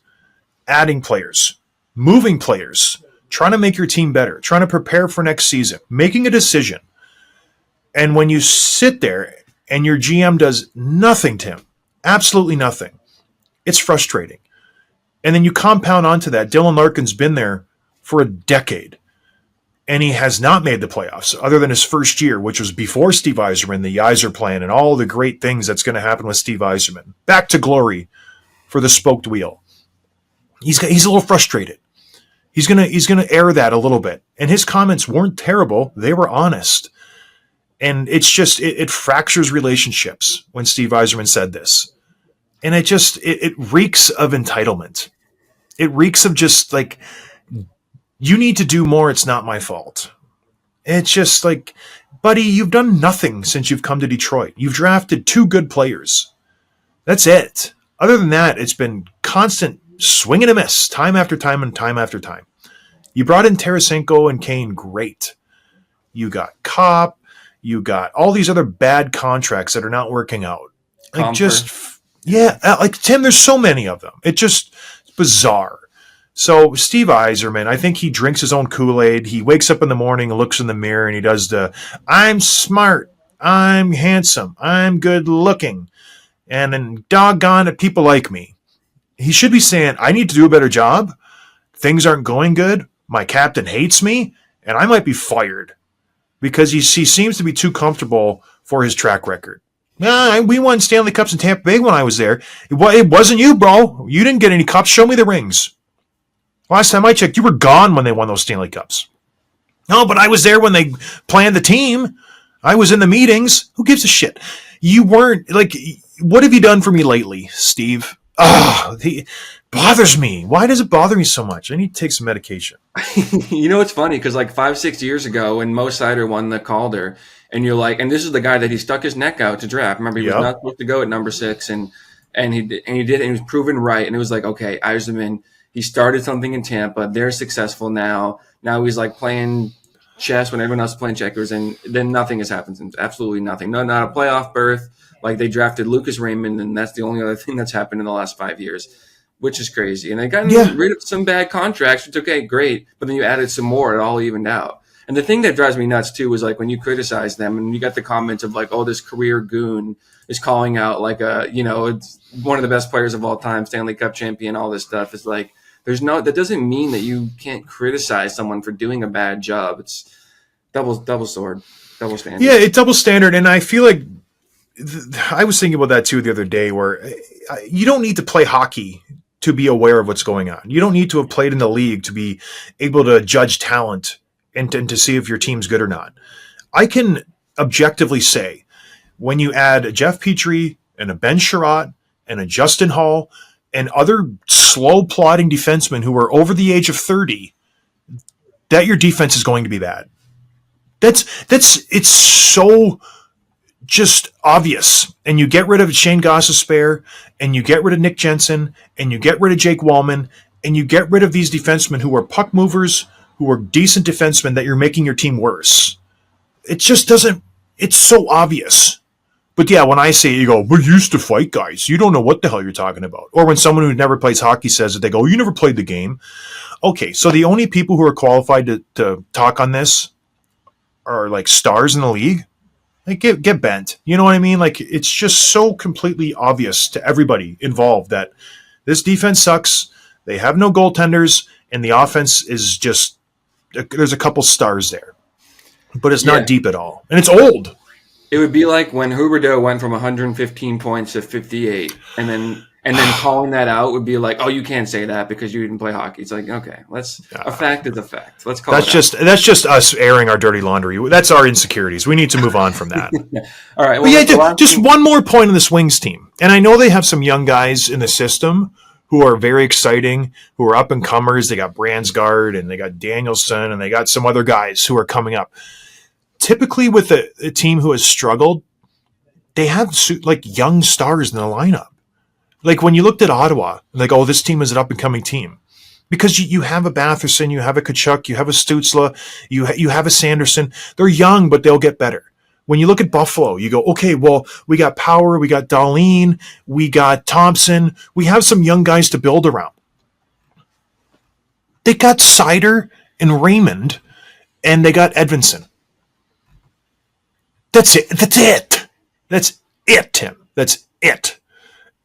adding players, moving players, trying to make your team better, trying to prepare for next season, making a decision. And when you sit there and your GM does nothing, Tim, absolutely nothing, it's frustrating. And then you compound onto that, Dylan Larkin's been there for a decade, and he has not made the playoffs other than his first year, which was before Steve Yzerman, the Yzer plan, and all the great things that's going to happen with Steve Yzerman. Back to glory for the spoked wheel. He's a little frustrated. He's gonna air that a little bit. And his comments weren't terrible; they were honest. And it's just it fractures relationships when Steve Yzerman said this, and it reeks of entitlement. It reeks of just like, you need to do more. It's not my fault. It's just like, buddy, you've done nothing since you've come to Detroit. You've drafted 2 good players. That's it. Other than that, it's been constant swing and a miss, time after time and time after time. You brought in Tarasenko and Kane, great. You got Kopp. You got all these other bad contracts that are not working out. Like like Tim, there's so many of them. It's just bizarre. So Steve Yzerman, I think he drinks his own Kool-Aid. He wakes up in the morning and looks in the mirror and he does I'm smart, I'm handsome, I'm good looking, and then doggone it, people like me. He should be saying, I need to do a better job. Things aren't going good. My captain hates me, and I might be fired because he seems to be too comfortable for his track record. We won Stanley Cups in Tampa Bay when I was there. It wasn't you, bro. You didn't get any cups. Show me the rings. Last time I checked, you were gone when they won those Stanley Cups. No, but I was there when they planned the team. I was in the meetings. Who gives a shit? You weren't, like, what have you done for me lately, Steve? He bothers me. Why does it bother me so much? I need to take some medication. You know, it's funny because like 5-6 years ago when Mo Seider won the Calder, and you're like, and this is the guy that he stuck his neck out to draft. Remember, he was not supposed to go at number 6, and he did, and he was proven right. And it was like, okay, Yzerman, he started something in Tampa. They're successful now. Now he's like playing chess when everyone else is playing checkers, and then nothing has happened since. Absolutely nothing. No, not a playoff berth. Like they drafted Lucas Raymond, and that's the only other thing that's happened in the last 5 years, which is crazy. And they got rid of some bad contracts, which okay, great, but then you added some more, it all evened out. And the thing that drives me nuts too is like when you criticize them, and you got the comments of like, oh, this career goon is calling out like it's one of the best players of all time, Stanley Cup champion, all this stuff. It's like that doesn't mean that you can't criticize someone for doing a bad job. It's double sword, double standard. Yeah, it's double standard, and I feel like I was thinking about that too the other day, where you don't need to play hockey to be aware of what's going on. You don't need to have played in the league to be able to judge talent and to see if your team's good or not. I can objectively say, when you add a Jeff Petrie and a Ben Sherratt and a Justin Hall and other slow plodding defensemen who are over the age of 30, that your defense is going to be bad. It's so just obvious. And you get rid of Shane Gostisbehere, and you get rid of Nick Jensen, and you get rid of Jake Wallman, and you get rid of these defensemen who are puck movers, who are decent defensemen, that you're making your team worse. It just doesn't, it's so obvious. But yeah, when I say it, you go, we're used to fight guys. You don't know what the hell you're talking about. Or when someone who never plays hockey says it, they go, you never played the game. Okay, so the only people who are qualified to talk on this are like stars in the league. Like get bent. You know what I mean? Like it's just so completely obvious to everybody involved that this defense sucks. They have no goaltenders, and the offense is just, there's a couple stars there, but it's not deep at all, and it's old. It would be like when Huberdeau went from 115 points to 58, and then calling that out would be like, oh, you can't say that because you didn't play hockey. It's like, okay, a fact is a fact. Let's call that's just us airing our dirty laundry. That's our insecurities. We need to move on from that. All right. Well, just one more point on this Wings team, and I know they have some young guys in the system who are very exciting, who are up and comers. They got Bransgard and they got Danielson and they got some other guys who are coming up. Typically with a team who has struggled, they have like young stars in the lineup. Like when you looked at Ottawa, like, oh, this team is an up-and-coming team. Because you have a Batherson, you have a Kachuk, you have a Stützle, you have a Sanderson. They're young, but they'll get better. When you look at Buffalo, you go, okay, well, we got Power, we got Dahlin, we got Thompson. We have some young guys to build around. They got Seider and Raymond, and they got Edvinsson. That's it. That's it, Tim. That's it.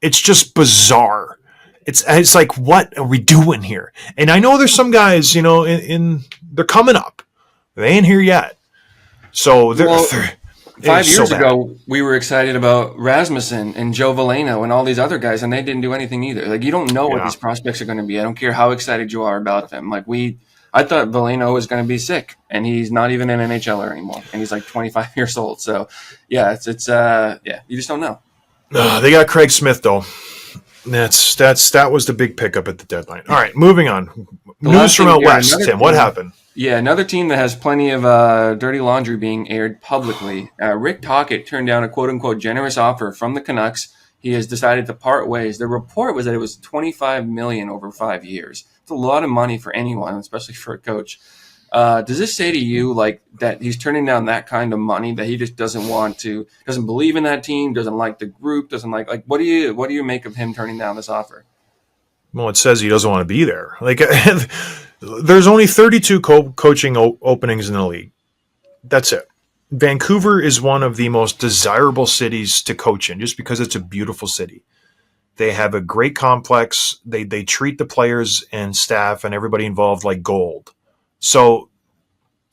It's just bizarre. It's like, what are we doing here? And I know there's some guys, they're coming up. They ain't here yet. So 5 so years bad. ago, we were excited about Rasmussen and Joe Veleno and all these other guys, and they didn't do anything either. Like, you don't know what Yeah. these prospects are going to be. I don't care how excited you are about them. I thought Veleno was going to be sick, and he's not even an NHLer anymore, and he's like 25 years old. So, yeah, you just don't know. They got Craig Smith though. That was the big pickup at the deadline. All right, moving on. News from out west, Tim. What happened? Yeah, another team that has plenty of dirty laundry being aired publicly. Rick Tocchet turned down a quote-unquote generous offer from the Canucks. He has decided to part ways. The report was that it was $25 million over 5 years. It's a lot of money for anyone, especially for a coach. Does this say to you like that he's turning down that kind of money, that he just doesn't believe in that team, doesn't like the group, doesn't like what do you make of him turning down this offer? Well, it says he doesn't want to be there. Like, there's only 32 coaching openings in the league. That's it. Vancouver is one of the most desirable cities to coach in just because it's a beautiful city. They have a great complex. They treat the players and staff and everybody involved like gold. So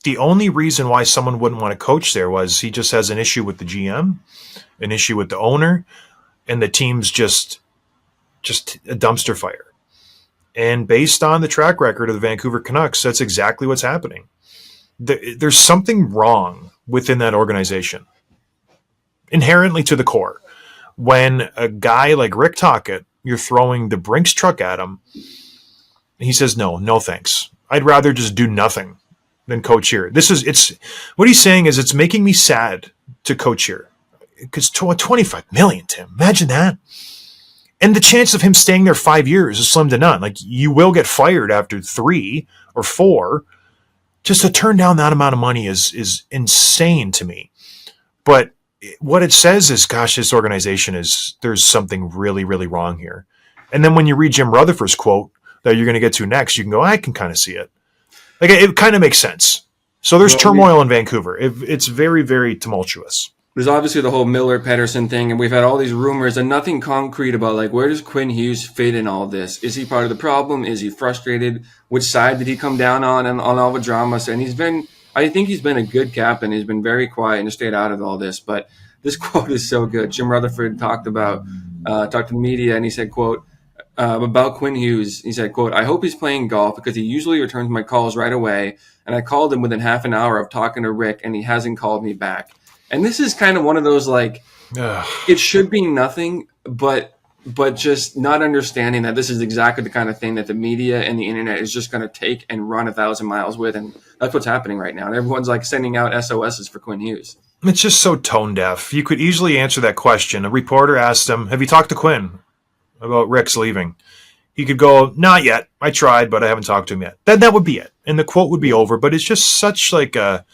the only reason why someone wouldn't want to coach there was he just has an issue with the GM, an issue with the owner, and the team's just a dumpster fire. And based on the track record of the Vancouver Canucks, that's exactly what's happening. There's something wrong within that organization, inherently to the core. When a guy like Rick Tocchet, you're throwing the Brinks truck at him, he says, no thanks. I'd rather just do nothing than coach here. What he's saying is it's making me sad to coach here. Because $25 million, Tim, imagine that. And the chance of him staying there 5 years is slim to none. Like, you will get fired after 3 or 4. Just to turn down that amount of money is insane to me. But what it says is, gosh, this organization there's something really, really wrong here. And then when you read Jim Rutherford's quote that you're going to get to next, you can go, I can kind of see it. Like, it kind of makes sense. So there's turmoil in Vancouver. It's very, very tumultuous. There's obviously the whole Miller-Pettersson thing, and we've had all these rumors and nothing concrete about, like, where does Quinn Hughes fit in all this? Is he part of the problem? Is he frustrated? Which side did he come down on all the drama? And I think he's been a good captain. He's been very quiet and stayed out of all this. But this quote is so good. Jim Rutherford talked to the media, and he said, quote, about Quinn Hughes, he said, quote, I hope he's playing golf because he usually returns my calls right away. And I called him within half an hour of talking to Rick, and he hasn't called me back. And this is kind of one of those, like, it should be nothing, but just not understanding that this is exactly the kind of thing that the media and the internet is just going to take and run 1,000 miles with. And that's what's happening right now. And everyone's, like, sending out SOSs for Quinn Hughes. It's just so tone deaf. You could easily answer that question. A reporter asked him, have you talked to Quinn about Rick's leaving? He could go, not yet. I tried, but I haven't talked to him yet. That would be it. And the quote would be over. But it's just such like a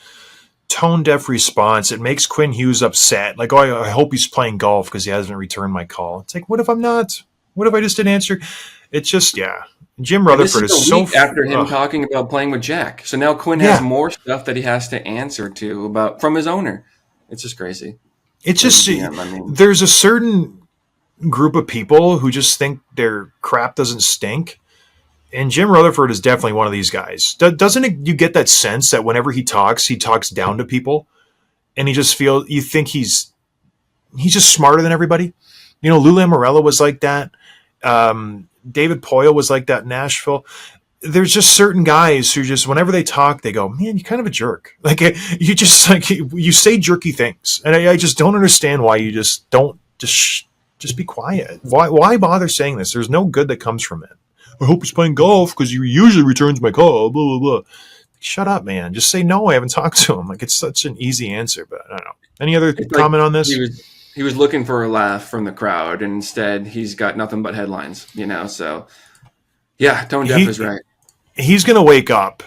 tone-deaf response. It makes Quinn Hughes upset. Like, oh, I hope he's playing golf because he hasn't returned my call. It's like, what if I'm not? What if I just didn't answer? It's just, yeah. Jim Rutherford is so... after him talking about playing with Jack. So now Quinn has more stuff that he has to answer to from his owner. It's just crazy. It's just... There's a certain group of people who just think their crap doesn't stink. And Jim Rutherford is definitely one of these guys. Doesn't you get that sense that whenever he talks down to people, and you think he's just smarter than everybody? You know, Lou Lamoriello was like that. David Poile was like that in Nashville. There's just certain guys who just, whenever they talk, they go, man, you're kind of a jerk. Like, you just, like, you say jerky things. And I just don't understand why you just don't just be quiet. Why bother saying this? There's no good that comes from it. I hope he's playing golf because he usually returns my call, blah, blah, blah. Shut up, man. Just say, no, I haven't talked to him. Like, it's such an easy answer, but I don't know. Any other comment on this? He was looking for a laugh from the crowd, and instead he's got nothing but headlines, so yeah, tone deaf is right. He's going to wake up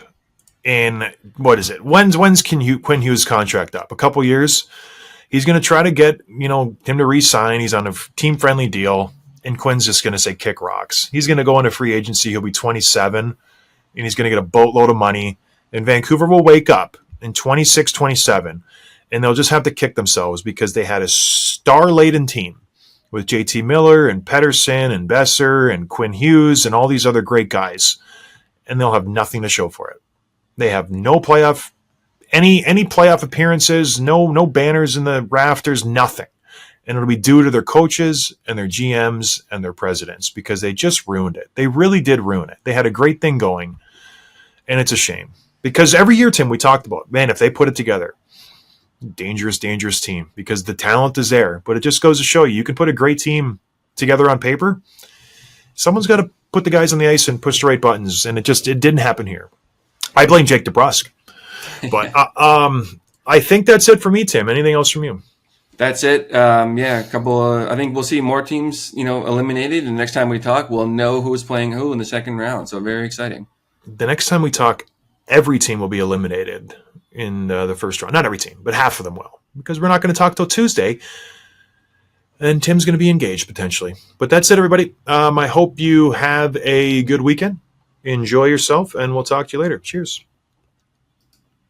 in, what is it? When's Quinn Hughes' contract up? A couple years? He's going to try to get, him to re-sign. He's on a team-friendly deal. And Quinn's just going to say kick rocks. He's going to go into free agency. He'll be 27, and he's going to get a boatload of money. And Vancouver will wake up in 26, 27, and they'll just have to kick themselves because they had a star-laden team with JT Miller and Pettersson and Besser and Quinn Hughes and all these other great guys, and they'll have nothing to show for it. They have no playoff any playoff appearances, no banners in the rafters, nothing. And it'll be due to their coaches and their GMs and their presidents because they just ruined it. They really did ruin it. They had a great thing going, and it's a shame. Because every year, Tim, we talked about, man, if they put it together, dangerous team because the talent is there. But it just goes to show you can put a great team together on paper. Someone's got to put the guys on the ice and push the right buttons, and it didn't happen here. I blame Jake DeBrusk. But I think that's it for me, Tim. Anything else from you? That's it. A couple. I think we'll see more teams, eliminated. And next time we talk, we'll know who's playing who in the second round. So very exciting. The next time we talk, every team will be eliminated in the first round. Not every team, but half of them will, because we're not going to talk till Tuesday. And Tim's going to be engaged potentially. But that's it, everybody. I hope you have a good weekend. Enjoy yourself, and we'll talk to you later. Cheers.